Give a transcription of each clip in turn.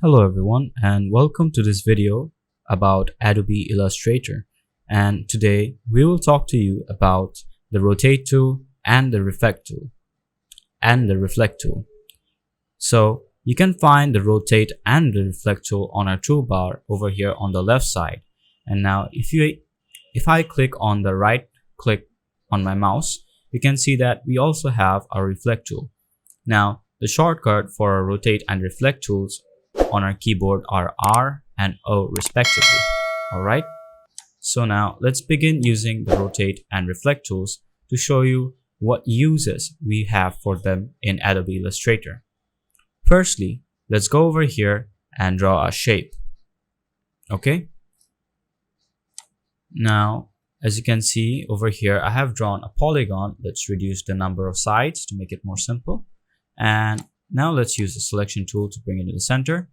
Hello everyone and welcome to this video about Adobe Illustrator, and today we will talk to you about the rotate tool and the reflect tool. So you can find the rotate and the reflect tool on our toolbar over here on the left side. And now if I click on the right click on my mouse, you can see that we also have our reflect tool. Now the shortcut for our rotate and reflect tools on our keyboard are R and O respectively. Alright, so now let's begin using the rotate and reflect tools to show you what uses we have for them in Adobe Illustrator. Firstly, let's go over here and draw a shape. Okay, now as you can see over here, I have drawn a polygon. Let's reduce the number of sides to make it more simple, and now let's use the selection tool to bring it to the center.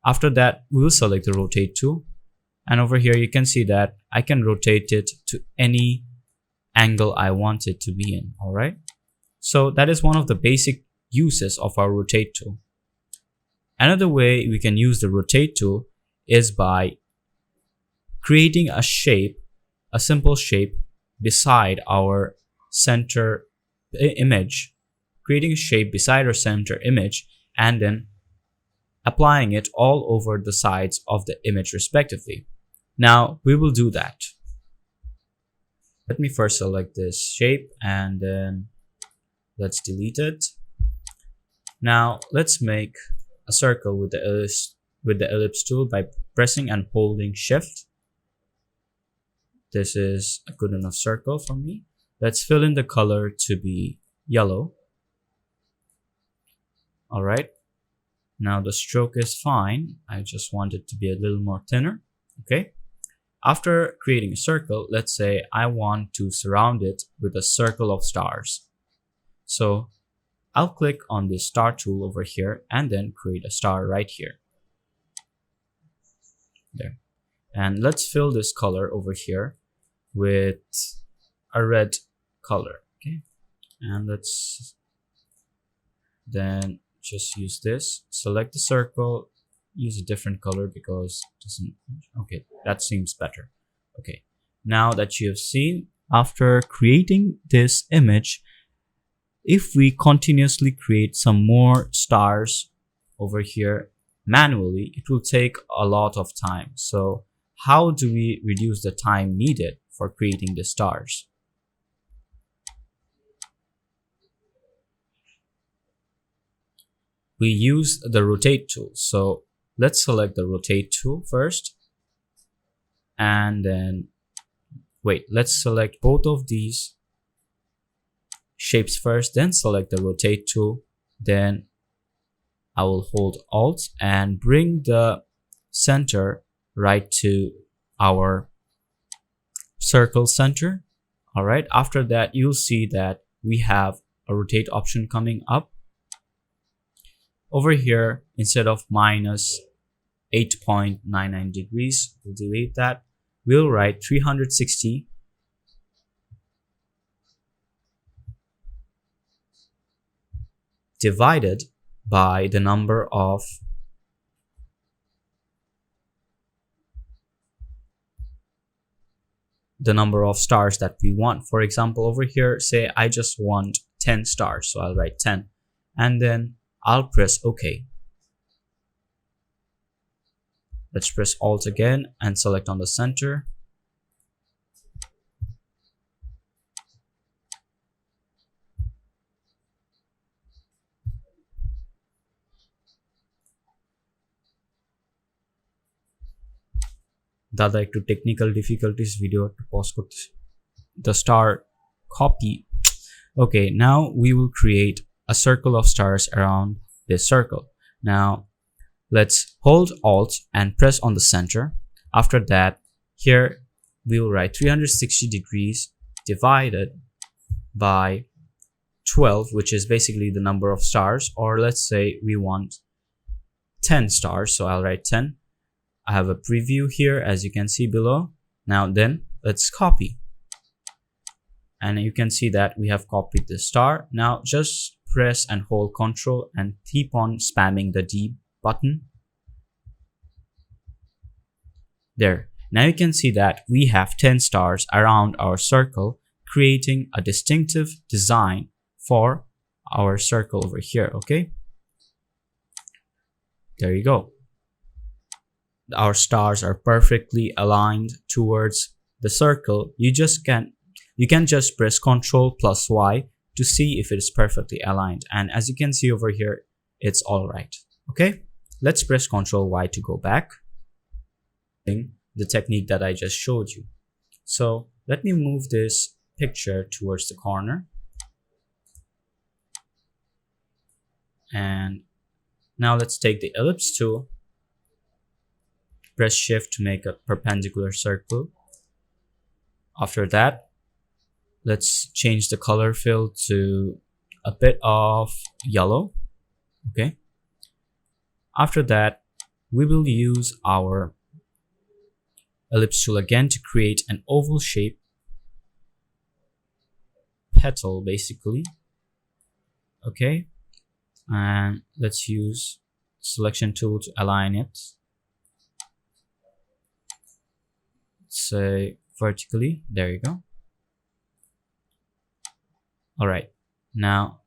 After that, we will select the rotate tool, and over here you can see that I can rotate it to any angle I want it to be in. Alright, so that is one of the basic uses of our rotate tool. Another way we can use the rotate tool is by creating a shape, a simple shape beside our center image, creating a shape beside our center image and then applying it all over the sides of the image respectively. Now we will do that. Let me first select this shape and then let's delete it. Now let's make a circle with the ellipse tool by pressing and holding Shift. This is a good enough circle for me. Let's fill in the color to be yellow. Alright, now the stroke is fine. I just want it to be a little more thinner. Okay, after creating a circle, let's say I want to surround it with a circle of stars. So I'll click on the star tool over here and then create a star right here. There. And let's fill this color over here with a red color. Okay, and let's then just use this, select the circle, use a different color because it doesn't, okay, that seems better. Okay, now that you have seen, after creating this image, if we continuously create some more stars over here manually, it will take a lot of time. So how do we reduce the time needed for creating the stars? We use the rotate tool. So let's select the rotate tool first, and then let's select both of these shapes first, then select the rotate tool. Then I will hold Alt and bring the center right to our circle center. Alright, after that you'll see that we have a rotate option coming up. Over here, instead of minus 8.99 degrees, we'll delete that. We'll write 360 divided by the number of stars that we want. For example, over here, say I just want 10 stars, so I'll write 10 and then I'll press OK. Let's press Alt again and select on the center. दादा एक technical difficulties video to pause the star copy. Okay, now we will create a circle of stars around this circle. Now let's hold Alt and press on the center. After that, here we will write 360 degrees divided by 12, which is basically the number of stars, or let's say we want 10 stars, so I'll write 10. I have a preview here as you can see below. Now then let's copy, and you can see that we have copied the star. Now just press and hold Ctrl and keep on spamming the D button. There. Now you can see that we have 10 stars around our circle, creating a distinctive design for our circle over here. Okay, there you go. Our stars are perfectly aligned towards the circle. You can just press Ctrl plus Y to see if it is perfectly aligned, and as you can see over here, it's all right. Okay, let's press Ctrl Y to go back. The technique that I just showed you. So let me move this picture towards the corner, and now let's take the ellipse tool, press shift to make a perpendicular circle. After that, let's change the color fill to a bit of yellow. Okay, after that we will use our ellipse tool again to create an oval shape petal basically. Okay, and let's use selection tool to align it, say vertically. There you go. All right, now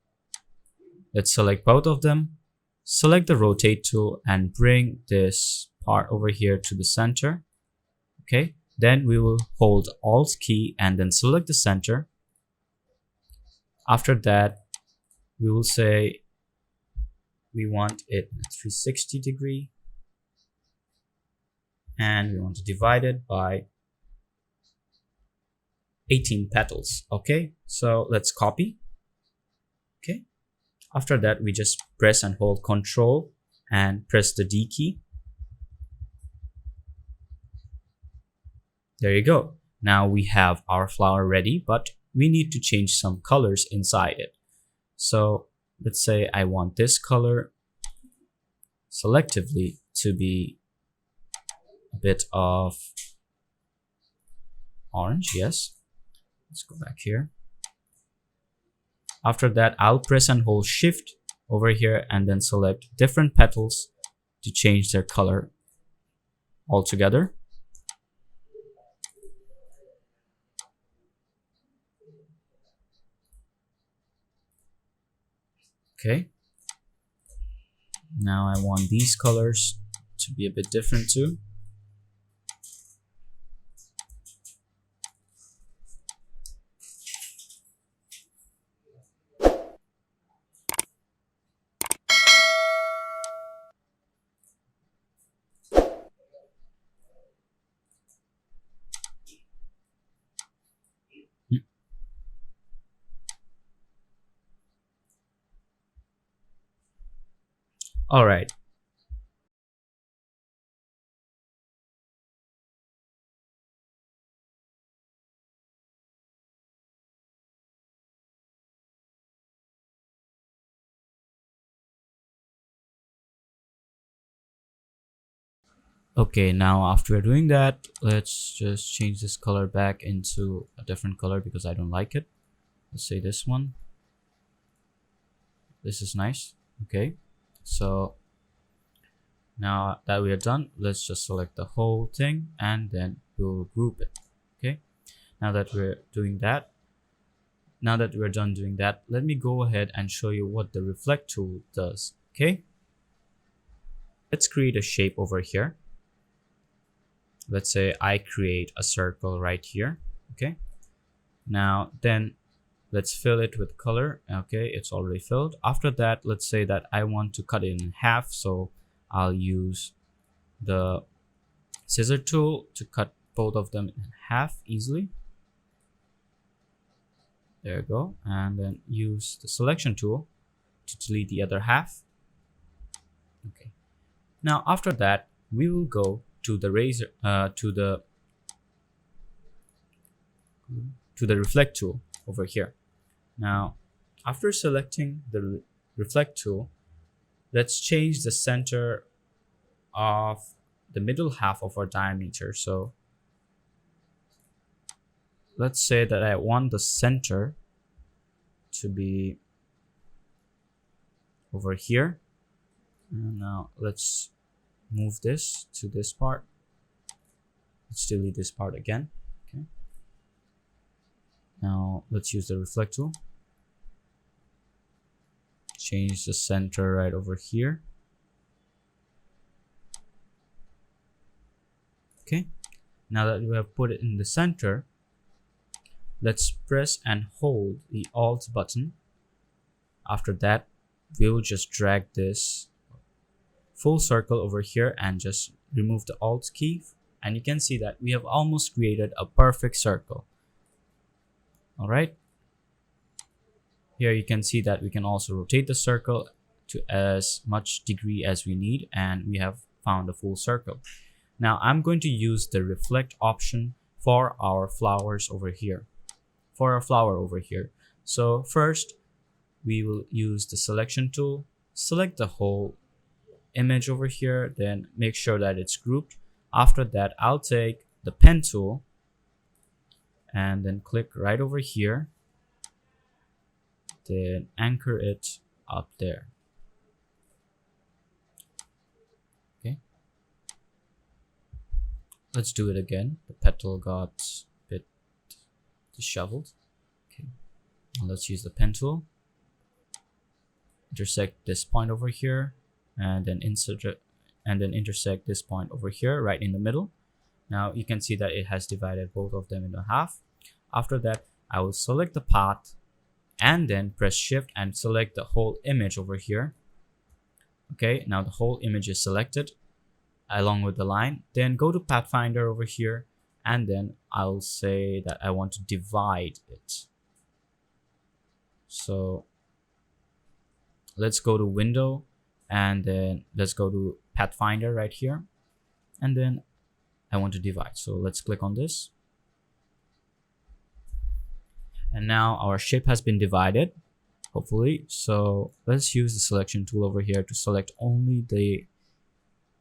let's select both of them, select the rotate tool and bring this part over here to the center. Okay, then we will hold Alt key and then select the center. After that, we will say we want it at 360 degree, and we want to divide it by 18 petals. Okay, so let's copy. Okay, after that we just press and hold Ctrl and press the D key. There you go. Now we have our flower ready, but we need to change some colors inside it. So let's say I want this color selectively to be a bit of orange. Yes, let's go back here. After that, I'll press and hold shift over here and then select different petals to change their color altogether. Okay, now I want these colors to be a bit different too. All right. Okay, now after doing that, let's just change this color back into a different color because I don't like it. Let's say this one. This is nice. Okay, so now that we are done, let's just select the whole thing and then we'll group it. Okay, now that we're doing that, now that we're done doing that, let me go ahead and show you what the reflect tool does. Okay, let's create a shape over here. Let's say I create a circle right here. Okay, now then let's fill it with color. Okay, it's already filled. After that, let's say that I want to cut it in half, so I'll use the scissor tool to cut both of them in half easily. There you go, and then use the selection tool to delete the other half. Okay, now after that we will go to the razor to the reflect tool over here. Now after selecting the reflect tool, let's change the center of the middle half of our diameter. So let's say that I want the center to be over here, And now let's move this to this part. Let's delete this part again. Okay. Now let's use the reflect tool. Change the center right over here. Okay. Now that we have put it in the center, let's press and hold the Alt button. After that, we'll just drag this full circle over here and just remove the Alt key. And you can see that we have almost created a perfect circle. All right. Here you can see that we can also rotate the circle to as much degree as we need, and we have found a full circle. Now I'm going to use the reflect option for our flowers over here. For our flower over here. So first, we will use the selection tool, select the whole image over here, then make sure that it's grouped. After that, I'll take the pen tool and then click right over here, then anchor it up there. Okay. Let's do it again. The petal got a bit disheveled. Okay. Now let's use the pen tool. Intersect this point over here, and then intersect this point over here, right in the middle. Now you can see that it has divided both of them into half. After that, I will select the path and then press shift and select the whole image over here. Okay, now the whole image is selected along with the line. Then go to Pathfinder over here, and then I'll say that I want to divide it. So let's go to window, and then let's go to Pathfinder right here, and then I want to divide. So let's click on this. And now our shape has been divided, hopefully. So let's use the selection tool over here to select only the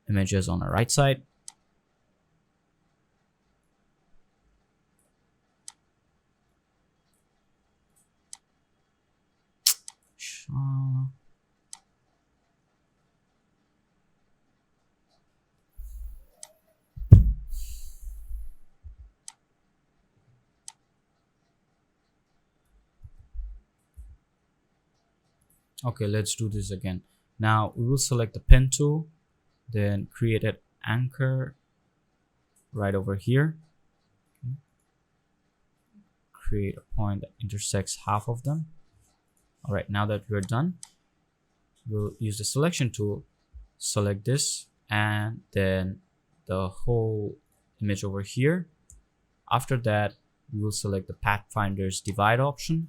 images on the right side. Okay, let's do this again. Now we will select the pen tool, then create an anchor right over here. Okay. Create a point that intersects half of them. All right, now that we're done, we'll use the selection tool, select this, and then the whole image over here. After that, we will select the Pathfinder's divide option.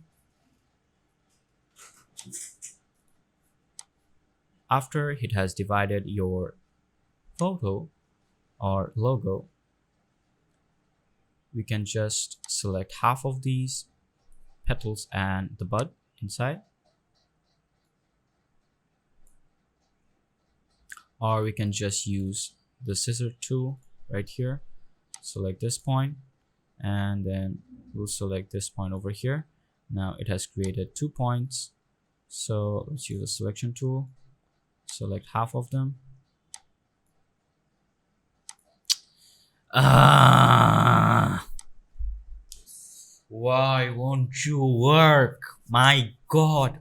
After it has divided your photo or logo, we can just select half of these petals and the bud inside, or we can just use the scissor tool right here, select this point, and then we'll select this point over here. Now it has created 2 points, so let's use the selection tool, select half of them. Why won't you work? My God.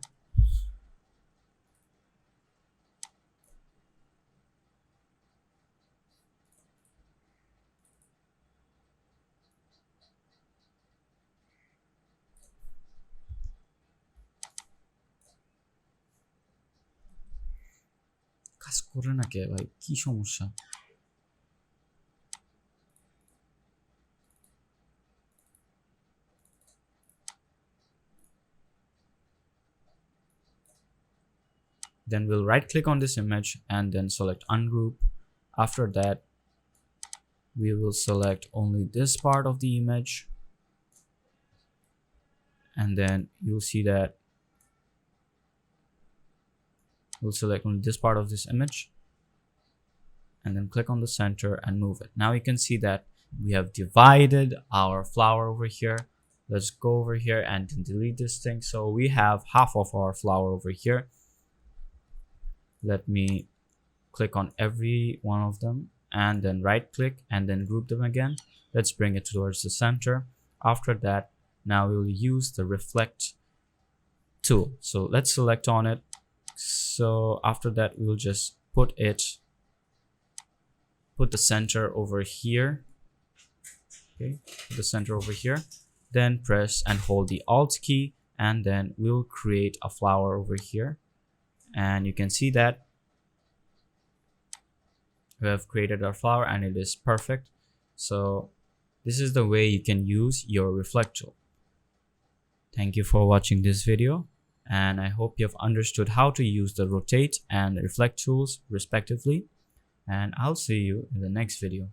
কাজ করে না কে ভাই, কি সমস্যা? Then we'll right click on this image and then select ungroup. After that, we will select only this part of the image, and then you'll see that we'll select only this part of this image, and then click on the center and move it. Now you can see that we have divided our flower over here. Let's go over here and delete this thing. So we have half of our flower over here. Let me click on every one of them and then right click and then group them again. Let's bring it towards the center. After that, now we will use the reflect tool. So let's select on it. So after that, we'll just put the center over here. Okay, put the center over here. Then press and hold the Alt key, and then we'll create a flower over here. And you can see that we have created our flower and it is perfect. So this is the way you can use your reflect tool. Thank you for watching this video, and I hope you have understood how to use the rotate and reflect tools respectively, and I'll see you in the next video.